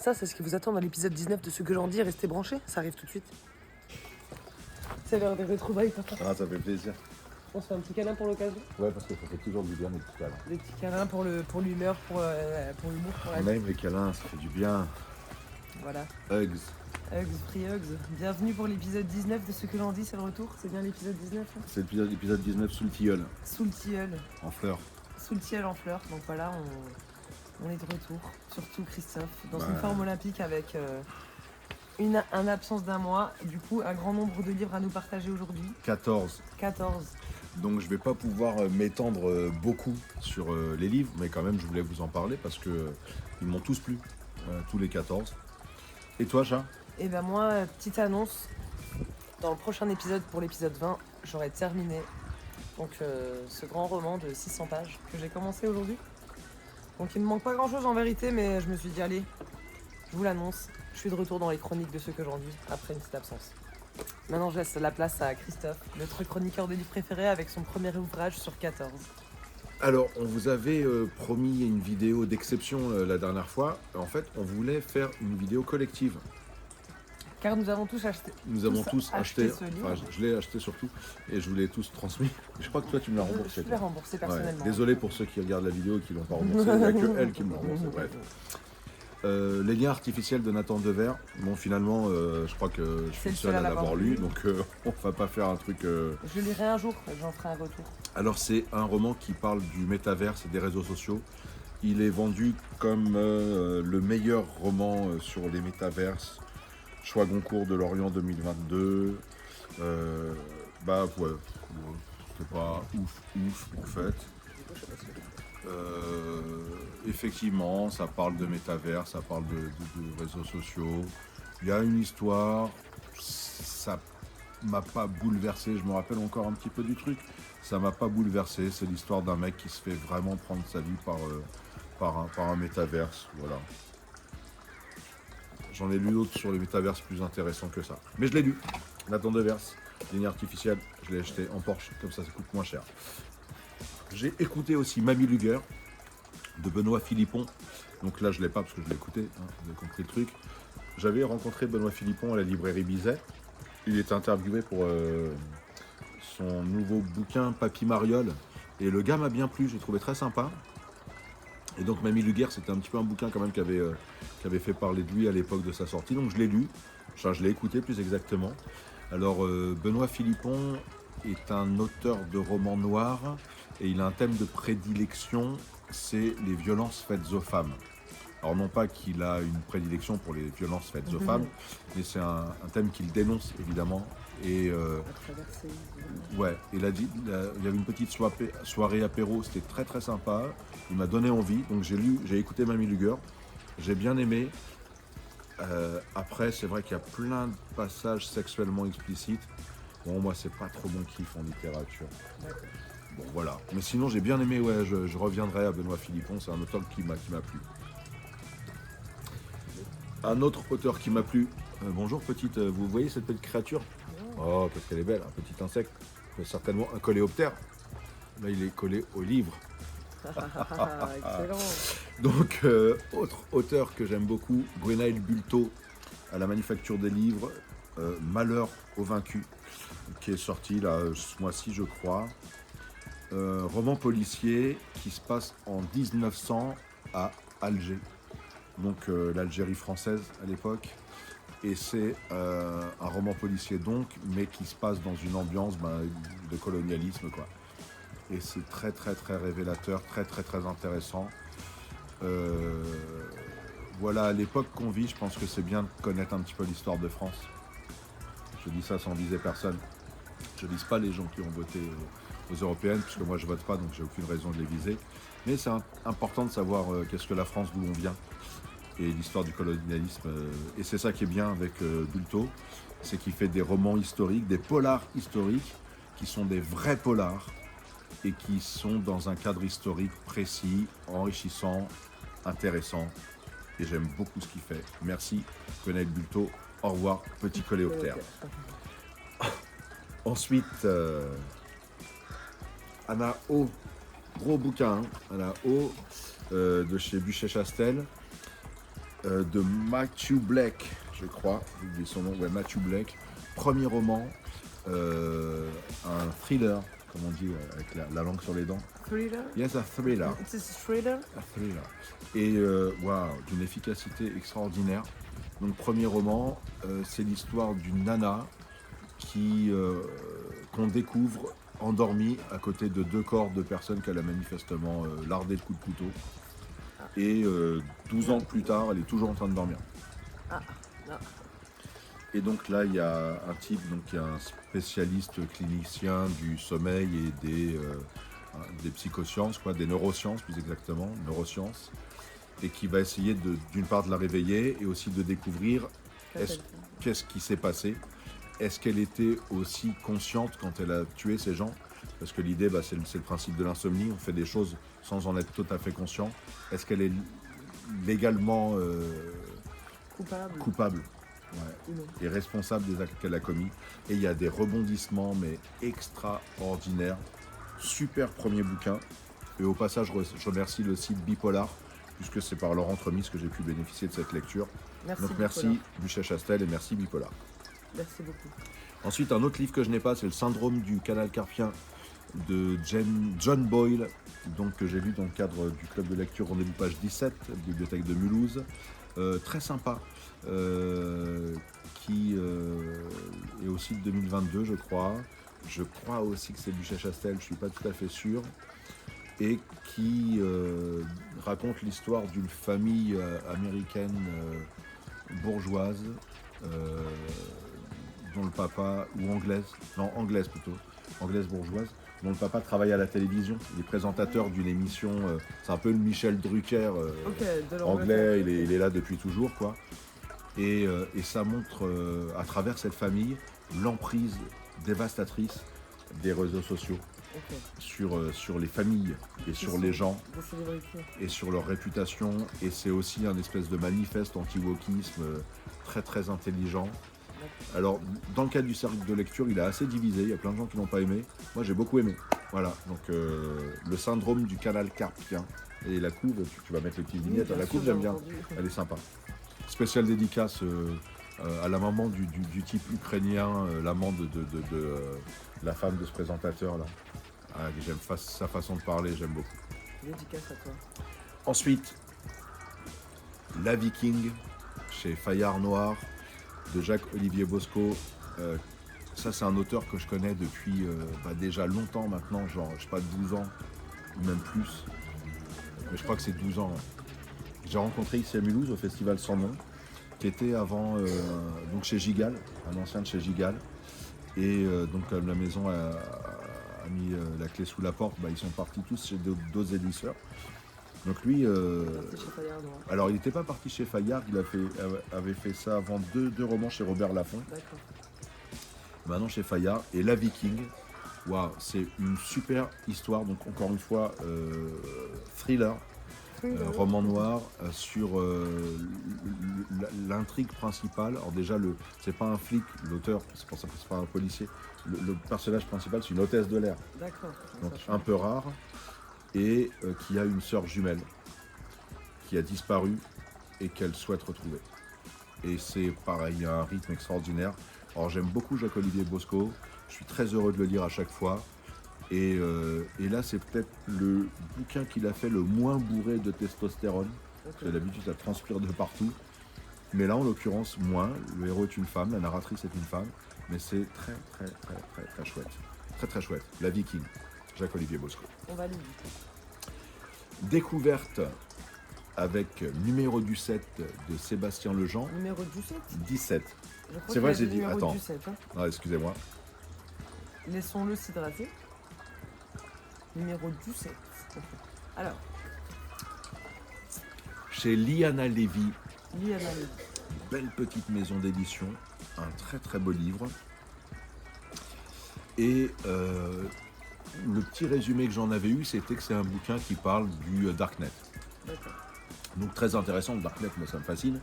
Ça, c'est ce qui vous attend dans l'épisode 19 de Ce que j'en dis. Restez branchés, ça arrive tout de suite. C'est l'heure des retrouvailles, papa. Ah, ça fait plaisir. On se fait un petit câlin pour l'occasion. Ouais, parce que ça fait toujours du bien les petits câlins. Des petits câlins pour l'humeur, pour l'humour, pour la On vie. aime les câlins, ça fait du bien. Voilà. Hugs. Hugs, free hugs. Bienvenue pour l'épisode 19 de Ce que j'en dis, c'est le retour. C'est bien l'épisode 19 hein. C'est l'épisode 19 sous le tilleul, Sous le tilleul. en fleurs. Sous le tilleul en fleurs. Donc voilà, on est de retour. Surtout Christophe, dans Ouais. une forme olympique avec une absence d'un mois. Du coup, un grand nombre de livres à nous partager aujourd'hui. 14. 14. Donc je vais pas pouvoir m'étendre beaucoup sur les livres, mais quand même je voulais vous en parler parce que ils m'ont tous plu, tous les 14. Et toi, chat? Et ben moi, petite annonce. Dans le prochain épisode, pour l'épisode 20, j'aurai terminé donc, ce grand roman de 600 pages que j'ai commencé aujourd'hui. Donc il me manque pas grand chose en vérité, mais je me suis dit allez, je vous l'annonce, je suis de retour dans les chroniques de Ce que j'en dis après une petite absence. Maintenant je laisse la place à Christophe, notre chroniqueur de livres préféré avec son premier ouvrage sur 14. Alors, on vous avait promis une vidéo d'exception la dernière fois. En fait, on voulait faire une vidéo collective. Car nous avons tous acheté. Nous avons tous acheté, ce livre. enfin je l'ai acheté surtout, et je vous l'ai tous transmis. Je crois que toi tu me l'as remboursé. Je l'ai remboursé personnellement. Ouais. Désolé pour ceux qui regardent la vidéo et qui l'ont pas remboursé, il n'y a que elle qui me l'a remboursé. Bref. Les liens artificiels de Nathan Dever, bon finalement je crois que je suis le seul à l'avoir lu, donc on va pas faire un truc... Je lirai un jour, j'en ferai un retour. Alors c'est un roman qui parle du métaverse et des réseaux sociaux. Il est vendu comme le meilleur roman sur les métaverses. Choix Goncourt de Lorient 2022. Bah ouais, c'est pas ouf en fait. Effectivement, ça parle de métavers, ça parle de réseaux sociaux. Il y a une histoire, ça m'a pas bouleversé, je me rappelle encore un petit peu du truc. Ça m'a pas bouleversé, c'est l'histoire d'un mec qui se fait vraiment prendre sa vie par un métaverse, voilà. J'en ai lu d'autres sur les métaverses plus intéressants que ça. Mais je l'ai lu. Nathan Devers, ligne artificielle, je l'ai acheté en Porsche, comme ça coûte moins cher. J'ai écouté aussi Mamie Luger de Benoît Philippon. Donc là je l'ai pas parce que je l'ai écouté, hein, vous avez compris le truc. J'avais rencontré Benoît Philippon à la librairie Bizet. Il était interviewé pour son nouveau bouquin Papy Mariole. Et le gars m'a bien plu, j'ai trouvé très sympa. Et donc Mamie Luger, c'était un petit peu un bouquin quand même qui avait fait parler de lui à l'époque de sa sortie. Donc je l'ai lu, enfin je l'ai écouté plus exactement. Alors Benoît Philippon est un auteur de romans noirs et il a un thème de prédilection, c'est les violences faites aux femmes. Alors non pas qu'il a une prédilection pour les violences faites aux femmes, mais c'est un thème qu'il dénonce évidemment. Et ouais, il a dit, il y avait une petite soirée apéro, c'était très très sympa. Il m'a donné envie, donc j'ai écouté Mamie Luger, j'ai bien aimé. Après, c'est vrai qu'il y a plein de passages sexuellement explicites. Bon, moi, c'est pas trop mon kiff en littérature. Bon, voilà. Mais sinon, j'ai bien aimé, ouais, je reviendrai à Benoît Philippon, c'est un auteur qui m'a plu. Un autre auteur qui m'a plu. Bonjour, petite, vous voyez cette petite créature? Oh, parce qu'elle est belle, un petit insecte. Certainement un coléoptère. Là, il est collé au livre. Excellent. Donc, autre auteur que j'aime beaucoup, Gwenaël Bulto, à la Manufacture des Livres, Malheur aux vaincus, qui est sorti là, ce mois-ci, je crois. Roman policier qui se passe en 1900 à Alger, donc l'Algérie française à l'époque. Et c'est un roman policier donc, mais qui se passe dans une ambiance de colonialisme, quoi. Et c'est très très très révélateur, très très très intéressant. Voilà, à l'époque qu'on vit, je pense que c'est bien de connaître un petit peu l'histoire de France. Je dis ça sans viser personne. Je ne vise pas les gens qui ont voté aux européennes, puisque moi je vote pas, donc j'ai aucune raison de les viser. Mais c'est important de savoir qu'est-ce que la France, d'où on vient, et l'histoire du colonialisme. Et c'est ça qui est bien avec Bulto, c'est qu'il fait des romans historiques, des polars historiques, qui sont des vrais polars, et qui sont dans un cadre historique précis, enrichissant, intéressant. Et j'aime beaucoup ce qu'il fait. Merci, Gwenaël Bulto. Au revoir, petit coléoptère. Ensuite, Anna O, gros bouquin, hein. Anna O, de chez Buchet-Chastel. de Matthew Blake, je crois, j'ai oublié son nom, ouais, Matthew Blake. Premier roman, un thriller, comme on dit, avec la langue sur les dents. Thriller? Yes, a thriller. It's a thriller? A thriller. Et waouh, d'une efficacité extraordinaire. Donc premier roman, c'est l'histoire d'une nana qu'on découvre endormie à côté de 2 corps de personnes qu'elle a manifestement lardé de coups de couteau. Et 12 ans plus tard, elle est toujours en train de dormir. Ah, non. Et donc là, il y a un type qui est un spécialiste clinicien du sommeil et des psychosciences, des neurosciences plus exactement, neurosciences, et qui va essayer d'une part de la réveiller et aussi de découvrir qu'est-ce qui s'est passé. Est-ce qu'elle était aussi consciente quand elle a tué ces gens? Parce que l'idée, c'est le principe de l'insomnie, on fait des choses sans en être tout à fait conscient. Est-ce qu'elle est légalement coupable ouais, et responsable des actes qu'elle a commis? Et il y a des rebondissements, mais extraordinaires. Super premier bouquin. Et au passage, je remercie le site Bipolar, puisque c'est par leur entremise que j'ai pu bénéficier de cette lecture. Donc merci Buchet-Chastel et merci Bipolar. Merci beaucoup. Ensuite, un autre livre que je n'ai pas, c'est Le syndrome du canal carpien de John Boyle, que j'ai lu dans le cadre du club de lecture Rendez-vous page 17, bibliothèque de Mulhouse. Très sympa, qui est aussi de 2022, je crois. Je crois aussi que c'est Buchet-Chastel, je ne suis pas tout à fait sûr. Et qui raconte l'histoire d'une famille américaine bourgeoise, dont le papa, ou anglaise bourgeoise, dont le papa travaille à la télévision. Il est présentateur d'une émission, c'est un peu le Michel Drucker anglais, il est là depuis toujours, quoi. Et ça montre à travers cette famille l'emprise dévastatrice des réseaux sociaux. Sur les familles et sur les gens et sur leur réputation, et c'est aussi un espèce de manifeste anti-wokisme très très intelligent. Alors dans le cadre du cercle de lecture, il est assez divisé, il y a plein de gens qui n'ont pas aimé, moi j'ai beaucoup aimé. Voilà, donc le syndrome du canal carpien, et la couve, tu vas mettre les petites vignettes, la couve j'aime bien, elle est sympa. Spéciale dédicace à la maman du type ukrainien, l'amant de la femme de ce présentateur là. Ah, j'aime sa façon de parler, j'aime beaucoup. Dédicace à toi. Ensuite, La Viking, chez Fayard Noir, de Jacques-Olivier Bosco. Ça, c'est un auteur que je connais depuis déjà longtemps maintenant, genre, je sais pas, 12 ans, ou même plus. Mais je crois que c'est 12 ans. J'ai rencontré ici à Mulhouse, au Festival Sans Nom, qui était avant, donc chez Gigal, un ancien de chez Gigal. Et donc, la maison a mis la clé sous la porte, ils sont partis tous chez d'autres éditeurs. Donc lui, alors il n'était pas parti chez Fayard, il avait fait ça avant deux romans chez Robert Laffont. D'accord. Maintenant chez Fayard. Et La Viking, waouh, c'est une super histoire, donc encore une fois, thriller, roman noir, sur l'intrigue principale. Alors déjà, c'est pas un flic, l'auteur, c'est pour ça que c'est pas un policier. Le personnage principal, c'est une hôtesse de l'air. D'accord. Donc un peu rare, et qui a une sœur jumelle qui a disparu et qu'elle souhaite retrouver. Et c'est pareil, il y a un rythme extraordinaire. Alors j'aime beaucoup Jacques-Olivier Bosco, je suis très heureux de le lire à chaque fois. Et là, c'est peut-être le bouquin qu'il a fait le moins bourré de testostérone. Parce que d'habitude, ça transpire de partout. Mais là, en l'occurrence, moins. Le héros est une femme, la narratrice est une femme. Mais c'est très, très, très, très, très chouette. Très, très chouette. La Viking, Jacques-Olivier Bosco. On va lire. Découverte avec numéro 17 de Sébastien Lejean. Numéro 17 17. C'est vrai, j'ai dit. Attends. 17, hein. Ah, excusez-moi. Laissons-le s'hydrater. Numéro 17. Alors. Chez Liana Levy. Liana Levy. Belle petite maison d'édition. Un très très beau livre. Et le petit résumé que j'en avais eu, c'était que c'est un bouquin qui parle du Darknet. D'accord. Donc très intéressant, le Darknet, moi ça me fascine.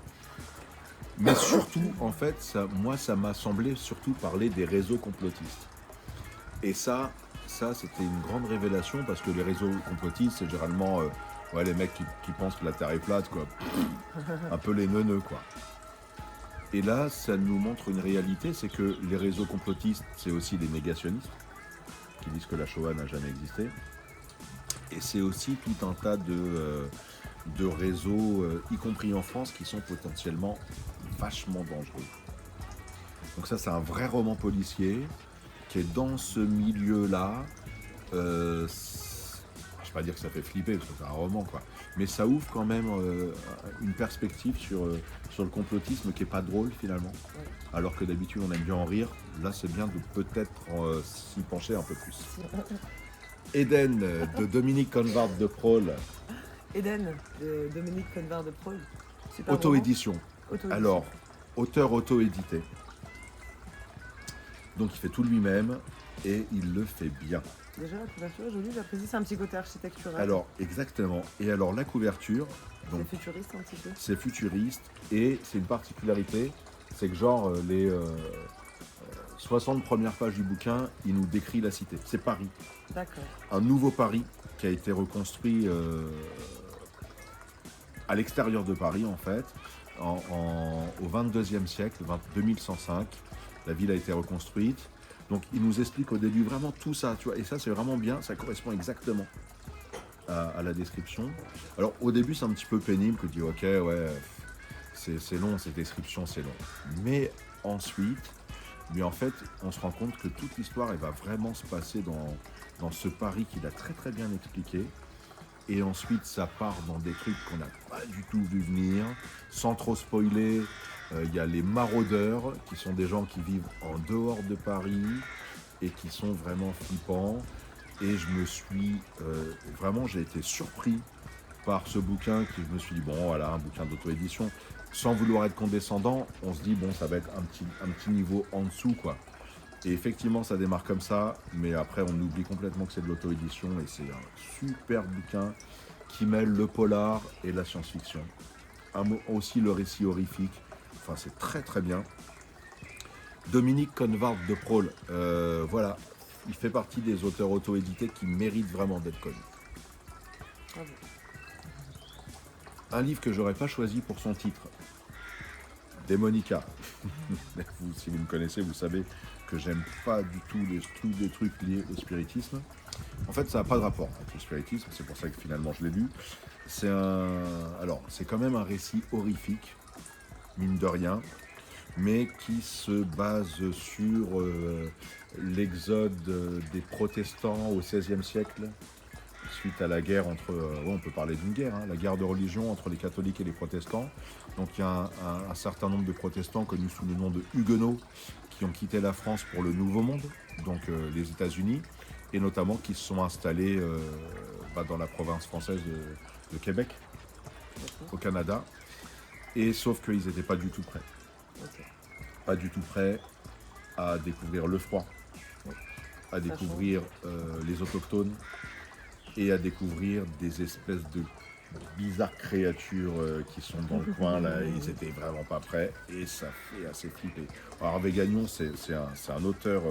Mais surtout, en fait, ça m'a semblé surtout parler des réseaux complotistes. Et ça c'était une grande révélation, parce que les réseaux complotistes, c'est généralement Ouais, les mecs qui pensent que la Terre est plate, quoi. Un peu les neuneux, quoi. Et là, ça nous montre une réalité, c'est que les réseaux complotistes, c'est aussi les négationnistes, qui disent que la Shoah n'a jamais existé. Et c'est aussi tout un tas de réseaux, y compris en France, qui sont potentiellement vachement dangereux. Donc ça, c'est un vrai roman policier qui est dans ce milieu-là. Je ne vais pas dire que ça fait flipper, parce que c'est un roman, quoi. Mais ça ouvre quand même une perspective sur le complotisme qui n'est pas drôle, finalement. Ouais. Alors que d'habitude, on aime bien en rire. Là, c'est bien de peut-être s'y pencher un peu plus. Eden, de Dominique Conrad de Prol. Eden, de Dominique Conrad de Prol. Super Auto-édition. roman. Auto-édition. Alors, auteur auto-édité. Donc il fait tout lui-même et il le fait bien. Déjà, la couverture est jolie, j'apprécie, c'est un petit côté architectural. Alors, exactement. Et alors, la couverture, donc C'est futuriste un petit peu. c'est futuriste et c'est une particularité, c'est que genre les 60 premières pages du bouquin, il nous décrit la cité. C'est Paris. D'accord. Un nouveau Paris qui a été reconstruit à l'extérieur de Paris, en fait, au 22e siècle, 2105. La ville a été reconstruite. Donc, il nous explique au début vraiment tout ça, tu vois. Et ça, c'est vraiment bien, ça correspond exactement à la description. Alors, au début, c'est un petit peu pénible que tu dis, ok, ouais, c'est long, cette description, c'est long. Mais ensuite, en fait, on se rend compte que toute l'histoire, elle va vraiment se passer dans ce Paris qu'il a très très bien expliqué. Et ensuite, ça part dans des trucs qu'on n'a pas du tout vu venir. Sans trop spoiler, il y a les maraudeurs, qui sont des gens qui vivent en dehors de Paris et qui sont vraiment flippants. Et je me suis... vraiment, j'ai été surpris par ce bouquin qui, je me suis dit, bon, voilà, un bouquin d'auto-édition. Sans vouloir être condescendant, on se dit, bon, ça va être un petit niveau en dessous, quoi. Et effectivement, ça démarre comme ça, mais après, on oublie complètement que c'est de l'auto-édition et c'est un super bouquin qui mêle le polar et la science-fiction. Aussi le récit horrifique. Enfin, c'est très très bien. Dominique Conrad de Prol, voilà, il fait partie des auteurs auto-édités qui méritent vraiment d'être connus. Bravo. Un livre que j'aurais pas choisi pour son titre, Démonica. Si vous me connaissez, vous savez que j'aime pas du tout les trucs liés au spiritisme. En fait, ça n'a pas de rapport avec le spiritisme, c'est pour ça que finalement je l'ai lu. C'est quand même un récit horrifique, mine de rien, mais qui se base sur l'exode des protestants au XVIe siècle, suite à la guerre entre, on peut parler d'une guerre, hein, la guerre de religion entre les catholiques et les protestants. Donc il y a un certain nombre de protestants connus sous le nom de huguenots qui ont quitté la France pour le Nouveau Monde, donc les États-Unis, et notamment qui se sont installés dans la province française de Québec, au Canada. Et sauf qu'ils n'étaient pas du tout prêts. Okay. Pas du tout prêts à découvrir le froid, à découvrir les autochtones et à découvrir des espèces de bizarres créatures qui sont dans le coin là, et ils étaient vraiment pas prêts et ça fait assez flipper. Alors Hervé Gagnon, c'est un auteur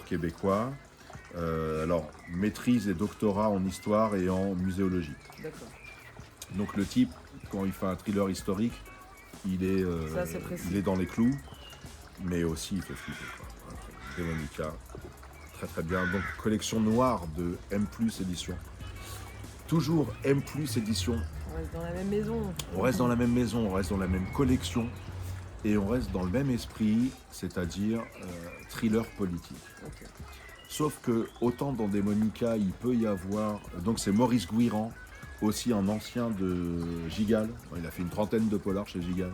québécois. Alors maîtrise et doctorat en histoire et en muséologie. D'accord. Donc le type, quand il fait un thriller historique, il est dans les clous, mais aussi il fait flipper, quoi. Démonica, très très bien. Donc collection noire de M+ édition. Toujours M+ édition. On reste dans la même maison. On reste dans la même maison, on reste dans la même collection et on reste dans le même esprit, c'est-à-dire thriller politique. Okay. Sauf que autant dans Démonica, il peut y avoir... Donc c'est Maurice Guiran, aussi un ancien de Gigal. Il a fait une trentaine de polars chez Gigal.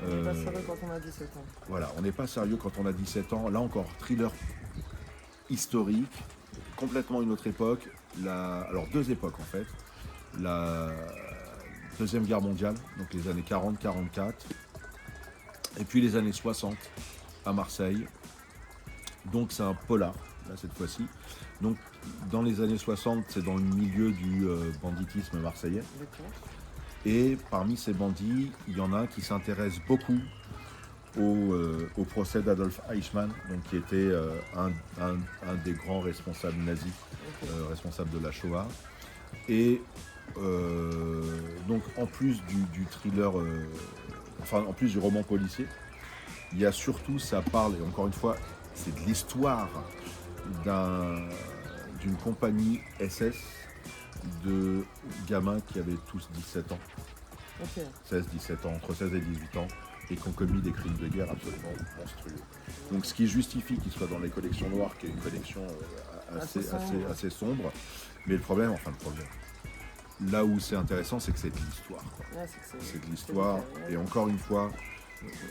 On n'est pas sérieux quand on a 17 ans. Voilà, on n'est pas sérieux quand on a 17 ans. Là encore, thriller historique, complètement une autre époque. Alors deux époques en fait. La Deuxième Guerre mondiale, donc les années 40-44, et puis les années 60 à Marseille. Donc c'est un polar, là cette fois-ci. Donc dans les années 60, c'est dans le milieu du banditisme marseillais. D'accord. Et parmi ces bandits, il y en a un qui s'intéresse beaucoup au procès d'Adolf Eichmann, donc qui était un des grands responsables nazis, Okay. responsable de la Shoah. Et donc en plus du thriller, enfin en plus du roman policier, il y a surtout, ça parle, et encore une fois, c'est de l'histoire d'une compagnie SS de gamins qui avaient tous 17 ans, Ok. 16-17 ans, entre 16 et 18 ans, et qui ont commis des crimes de guerre absolument monstrueux. Donc ce qui justifie qu'ils soient dans les collections noires, qui est une collection assez sombre, mais le problème, là où c'est intéressant, c'est que c'est de l'histoire. Ouais, C'est de l'histoire, c'est et encore une fois,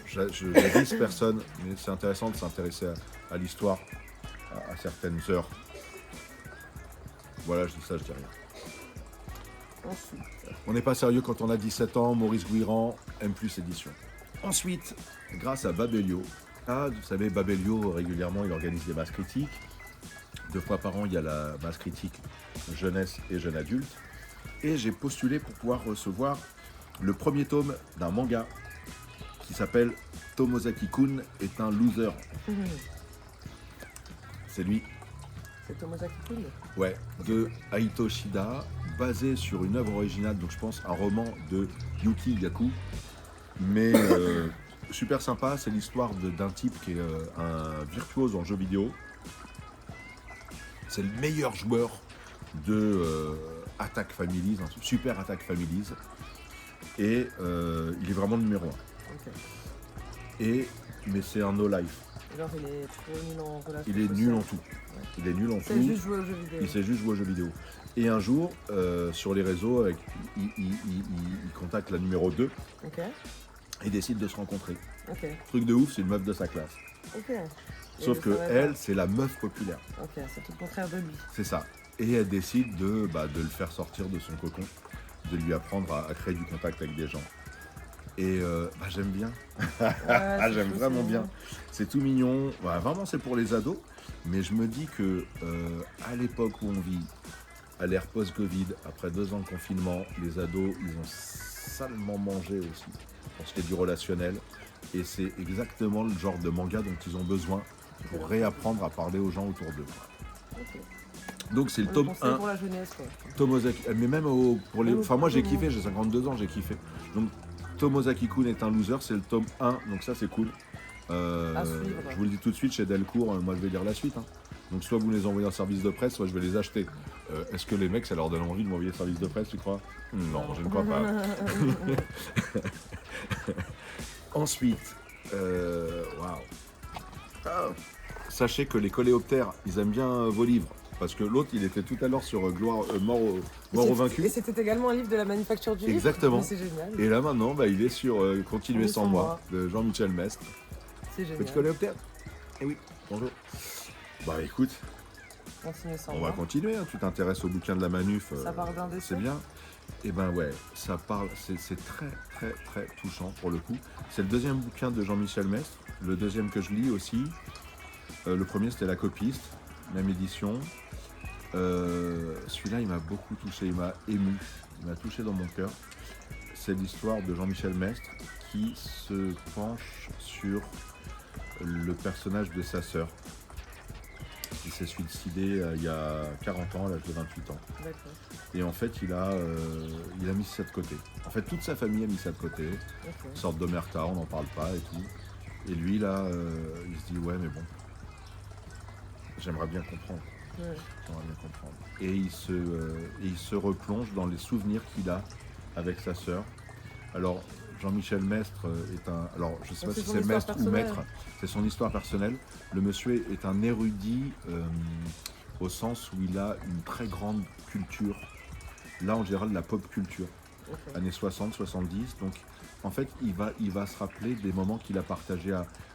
je n'avise personne, mais c'est intéressant de s'intéresser à l'histoire à certaines heures. Voilà, je dis ça, je dis rien. Ensuite. On n'est pas sérieux quand on a 17 ans, Maurice Guirand, M+ édition. Ensuite, grâce à Babelio, vous savez, Babelio, régulièrement, il organise des masses critiques. 2 fois par an, il y a la masse critique jeunesse et jeune adulte. Et j'ai postulé pour pouvoir recevoir le premier tome d'un manga qui s'appelle Tomozaki-kun est un loser. C'est lui. C'est Tomozaki-kun. Ouais, de Aito Shida, basé sur une œuvre originale, donc je pense un roman de Yuki Yaku. Mais super sympa, c'est l'histoire d'un type qui est un virtuose en jeux vidéo. C'est le meilleur joueur de Attack Families, un super Attack Families. Et il est vraiment le numéro 1. Ok. Mais c'est un no life. Alors il est trop nul en relation. Il est nul en tout. Ouais. Il est nul en Il tout. sait juste jouer aux jeux vidéo. Il sait juste jouer aux jeux vidéo. Et un jour, sur les réseaux, il contacte la numéro 2 Ok. et décide de se rencontrer. Ok. Truc de ouf, c'est une meuf de sa classe. Ok. Sauf que elle, c'est la meuf populaire. Ok, c'est tout le contraire de lui. C'est ça. Et elle décide de le faire sortir de son cocon, de lui apprendre à créer du contact avec des gens. Et j'aime bien. Ouais, j'aime vraiment bien. C'est tout mignon. Ouais, vraiment, c'est pour les ados. Mais je me dis que à l'époque où on vit, à l'ère post-Covid, après 2 ans de confinement, les ados, ils ont salement mangé aussi pour ce qui est du relationnel. Et c'est exactement le genre de manga dont ils ont besoin pour réapprendre à parler aux gens autour d'eux. Ok. Donc c'est le tome 1. Pour la jeunesse, quoi. Tomozaki, mais même pour les... Enfin moi j'ai kiffé, j'ai 52 ans, j'ai kiffé. Donc Tomozaki-kun est un loser, c'est le tome 1, donc ça c'est cool. Je vous le dis tout de suite, chez Delcourt, moi je vais lire la suite. Hein. Donc soit vous les envoyez en service de presse, soit je vais les acheter. Est-ce que les mecs, ça leur donne envie de m'envoyer en service de presse, tu crois? Non, je ne crois pas. Ensuite, sachez que les coléoptères, ils aiment bien vos livres. Parce que l'autre, il était tout à l'heure sur Mort aux vaincus. Et c'était également un livre de la manufacture du livre. Exactement. C'est génial. Et là maintenant, il est sur Continuer sans moi, de Jean-Michel Mestre. C'est génial. Petit coléoptère. Eh oui, bonjour. Bah écoute, Continuer sans on moi. va continuer. Hein. Tu t'intéresses au bouquin de la manuf. Ça parle d'un décès. C'est bien. Et ben ouais, ça parle, c'est très très très touchant pour le coup. C'est le 2e bouquin de Jean-Michel Mestre. Le 2e que je lis aussi. Le premier c'était La Copiste, même édition. Celui-là, il m'a beaucoup touché, il m'a ému, il m'a touché dans mon cœur. C'est l'histoire de Jean-Michel Mestre qui se penche sur le personnage de sa sœur, qui s'est suicidé il y a 40 ans, à l'âge de 28 ans. D'accord. Et en fait, il a mis ça de côté. En fait, toute sa famille a mis ça de côté. Okay. Une sorte d'omerta, on n'en parle pas et tout. Et lui, là, il se dit, ouais, mais bon, j'aimerais bien comprendre. Ouais. J'aimerais bien comprendre. Et il se replonge dans les souvenirs qu'il a avec sa sœur. Alors, Jean-Michel Mestre est un... Alors, je ne sais pas si c'est Mestre ou Maître. C'est son histoire personnelle. Le monsieur est un érudit au sens où il a une très grande culture. Là, en général, la pop culture. Okay. Années 60, 70. Donc, en fait, il va se rappeler des moments qu'il a partagés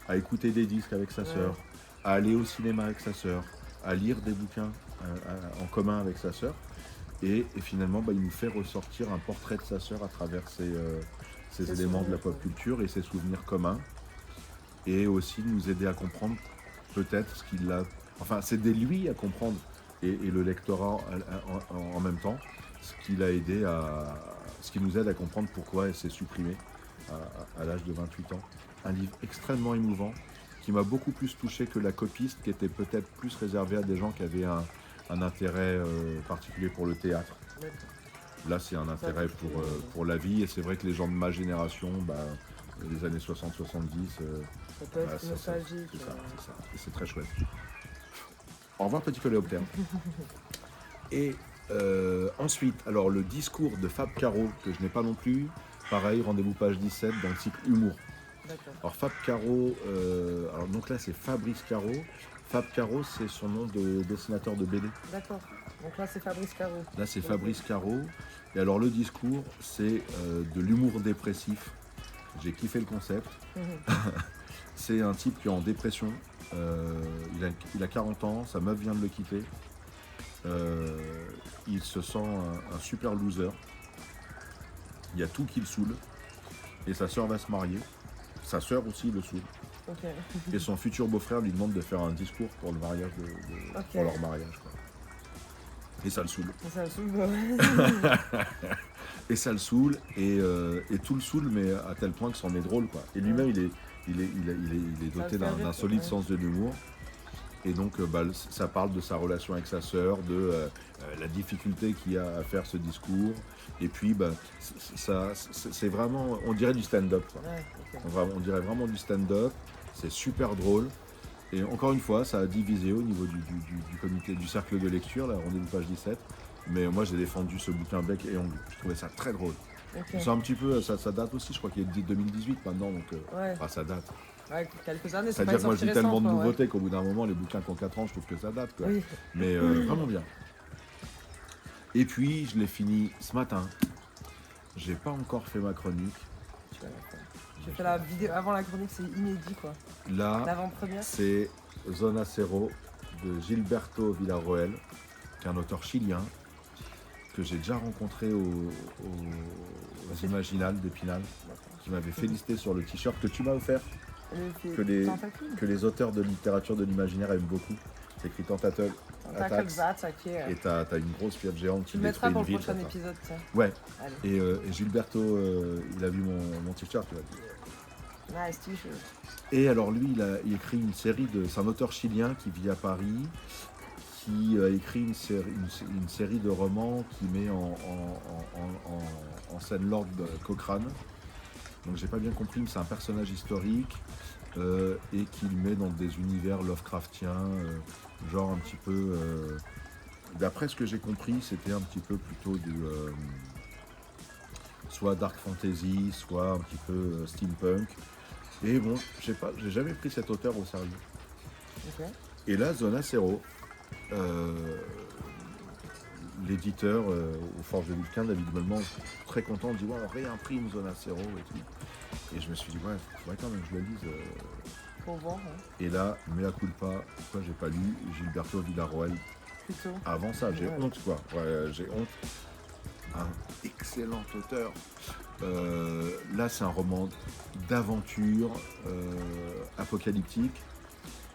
à écouter des disques avec sa sœur, à aller au cinéma avec sa sœur, à lire des bouquins en commun avec sa sœur. Et finalement, il nous fait ressortir un portrait de sa sœur à travers ces éléments de la pop culture et ses souvenirs communs. Et aussi nous aider à comprendre peut-être ce qu'il a... Enfin, c'est aider lui à comprendre et le lectorat en même temps, ce qu'il a aidé à... Ce qui nous aide à comprendre pourquoi elle s'est supprimée à l'âge de 28 ans. Un livre extrêmement émouvant qui m'a beaucoup plus touché que La Copiste, qui était peut-être plus réservé à des gens qui avaient un un intérêt particulier pour le théâtre. D'accord. Là, c'est un intérêt pour la vie. Et c'est vrai que les gens de ma génération, les années 60-70, Ça peut être nostalgique. c'est ça. Et c'est très chouette. Au revoir, petit coléoptère. Et ensuite, alors le discours de Fab Caro, que je n'ai pas non plus, pareil, rendez-vous page 17 dans le cycle Humour. D'accord. Alors Fab Caro, alors donc là c'est Fabrice Caro. Fab Caro, c'est son nom de dessinateur de BD. D'accord. Donc là, c'est Fabrice Caro. Là, c'est Fabrice Caro. Et alors, le discours, c'est de l'humour dépressif. J'ai kiffé le concept. C'est un type qui est en dépression. Il a 40 ans, sa meuf vient de le quitter. Il se sent un super loser. Il y a tout qui le saoule. Et sa sœur va se marier. Sa sœur aussi le saoule. Ok. Et son futur beau-frère lui demande de faire un discours pour le mariage pour leur mariage, quoi. Et ça le saoule. Ça le saoule. Et ça le saoule, et tout le saoule, mais à tel point que c'en est drôle, quoi. Et lui-même, il est doté d'un solide sens de l'humour. Et donc, ça parle de sa relation avec sa sœur, de la difficulté qu'il y a à faire ce discours. Et puis, c'est vraiment, on dirait du stand-up, quoi. Ouais, okay. On dirait vraiment du stand-up. C'est super drôle. Et encore une fois, ça a divisé au niveau du comité, du cercle de lecture, là, rendez-vous page 17. Mais moi, j'ai défendu ce bouquin bec et ongle. Je trouvais ça très drôle. Okay. C'est un petit peu, ça date aussi, je crois qu'il est 2018 maintenant, donc ouais. Ça date. Ouais, quelques années, c'est-à-dire que moi, j'ai tellement de nouveautés qu'au bout d'un moment, les bouquins qui ont 4 ans, je trouve que ça date, quoi. Oui. Mais vraiment bien. Et puis, je l'ai fini ce matin. J'ai pas encore fait ma chronique. J'ai fait la vidéo avant la chronique, c'est inédit, quoi. Là, l'avant-première, c'est Zona Cero de Gilberto Villarroel, qui est un auteur chilien que j'ai déjà rencontré aux Imaginales d'Épinal, qui m'avait félicité sur le t-shirt que tu m'as offert, que les auteurs de littérature de l'imaginaire aiment beaucoup. C'est écrit Tentacle Attacks. Et t'as une grosse pieuvre géante qui détruit une ville. Tu le mettras pour le prochain ça. épisode, tiens. Ouais. Et Gilberto, il a vu mon t-shirt, il a dit... Nice t-shirt. Et alors lui, il écrit une série c'est un auteur chilien qui vit à Paris, qui a écrit une série de romans qui met en scène Lord Cochrane. Donc j'ai pas bien compris, mais c'est un personnage historique et qu'il met dans des univers Lovecraftiens, genre un petit peu... d'après ce que j'ai compris, c'était un petit peu plutôt soit dark fantasy, soit un petit peu steampunk. Et bon, j'ai jamais pris cet auteur au sérieux. Okay. Et là, Zona Cero, l'éditeur aux Forges de Vulcain, David Melman, très content, dit ouais, on réimprime Zona Cero et tout. Et je me suis dit ouais, il faudrait quand même que je le lise. Pour voir, hein. Et là, mea culpa, pourquoi j'ai pas lu Gilberto Villarroel plutôt avant ça, j'ai honte, quoi. Ouais, j'ai honte. Un excellent auteur. Là, c'est un roman d'aventure apocalyptique.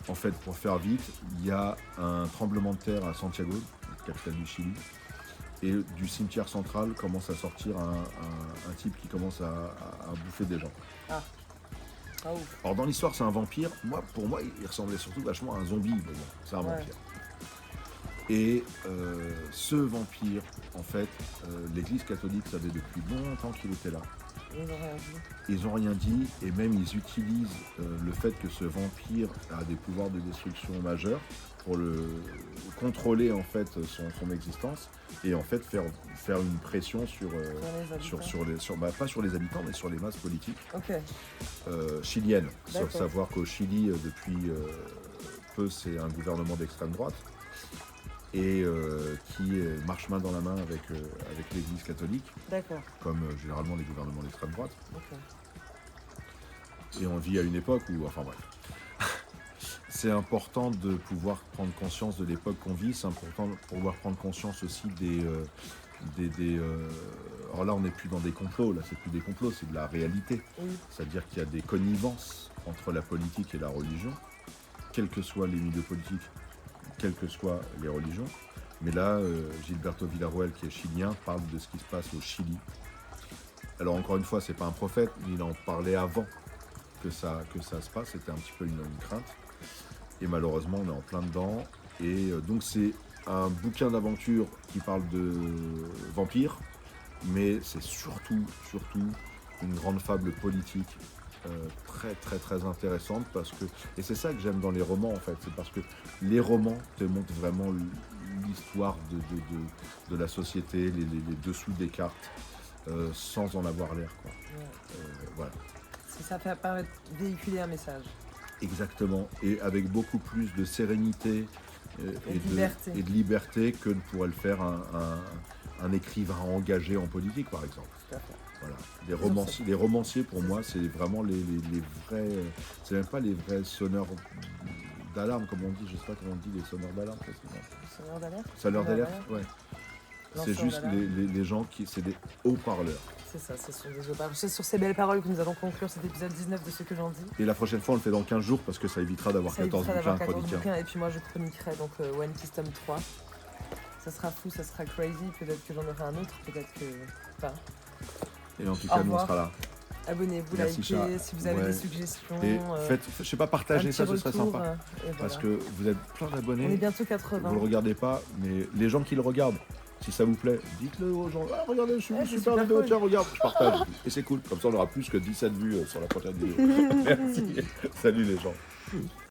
En fait, pour faire vite, il y a un tremblement de terre à Santiago, capitale du Chili, et du cimetière central commence à sortir un type qui commence à bouffer des gens. Ah. Ah, ouf. Alors dans l'histoire, c'est un vampire. Pour moi, il ressemblait surtout vachement à un zombie, mais bon, c'est un vampire. Et ce vampire, en fait, l'Église catholique savait depuis longtemps qu'il était là. Ils n'ont rien dit, et même ils utilisent le fait que ce vampire a des pouvoirs de destruction majeurs pour le contrôler en fait son existence et en fait faire une pression sur pas sur les habitants mais sur les masses politiques chiliennes. Sauf savoir qu'au Chili depuis peu c'est un gouvernement d'extrême droite et qui marche main dans la main avec l'Église catholique, comme généralement les gouvernements d'extrême droite. Et on vit à une époque où, enfin bref, c'est important de pouvoir prendre conscience de l'époque qu'on vit, c'est important de pouvoir prendre conscience aussi alors là on n'est plus dans des complots, là c'est plus des complots, c'est de la réalité. C'est-à-dire qu'il y a des connivences entre la politique et la religion, quels que soient les milieux politiques, quelles que soient les religions. Mais là, Gilberto Villarroel, qui est chilien, parle de ce qui se passe au Chili. Alors encore une fois, c'est pas un prophète, mais il en parlait avant que ça se passe, c'était un petit peu une crainte. Et malheureusement, on est en plein dedans. Et donc c'est un bouquin d'aventure qui parle de vampires, mais c'est surtout une grande fable politique très très très intéressante parce que, et c'est ça que j'aime dans les romans en fait, c'est parce que les romans te montrent vraiment l'histoire de la société, les dessous des cartes, sans en avoir l'air, quoi. Voilà. Ça fait apparaître, véhiculer un message. Exactement, et avec beaucoup plus de sérénité Et de liberté que ne pourrait le faire un écrivain engagé en politique, par exemple. Tout à fait. Voilà. Les romanciers, pour moi, c'est vraiment les vrais. C'est même pas les vrais sonneurs d'alarme, comme on dit. Je sais pas comment on dit les sonneurs d'alarme. Sonneur d'alerte. Sonneurs d'alerte, ouais. C'est Lanceur juste d'alarme. les gens qui. C'est des haut-parleurs. C'est ça, ce sont des haut-parleurs. C'est sur ces belles paroles que nous allons conclure cet épisode 19 de Ce que j'en dis. Et la prochaine fois, on le fait dans 15 jours parce que ça évitera d'avoir Ça 14 évitera bouquins d'avoir 14 chroniqués. bouquins, et puis moi je chroniquerai donc One Piece tome 3. Ça sera fou, ça sera crazy, peut-être que j'en aurai un autre, peut-être que pas. Et en tout Au cas, nous, on revoir. sera là. Abonnez-vous, Merci, likez, Chat. si vous avez Ouais. des suggestions. Et faites, je sais pas, partagez un ça, petit ce serait retour, sympa. et voilà. Parce que vous êtes plein On est d'abonnés, bientôt 80. vous le regardez pas, mais les gens qui le regardent, si ça vous plaît, dites-le aux gens. Ah, regardez, je suis Ouais, c'est super super vidéo, cool. tiens, regarde, je partage. Et c'est cool, comme ça on aura plus que 17 vues sur la prochaine vidéo. Merci. Salut les gens.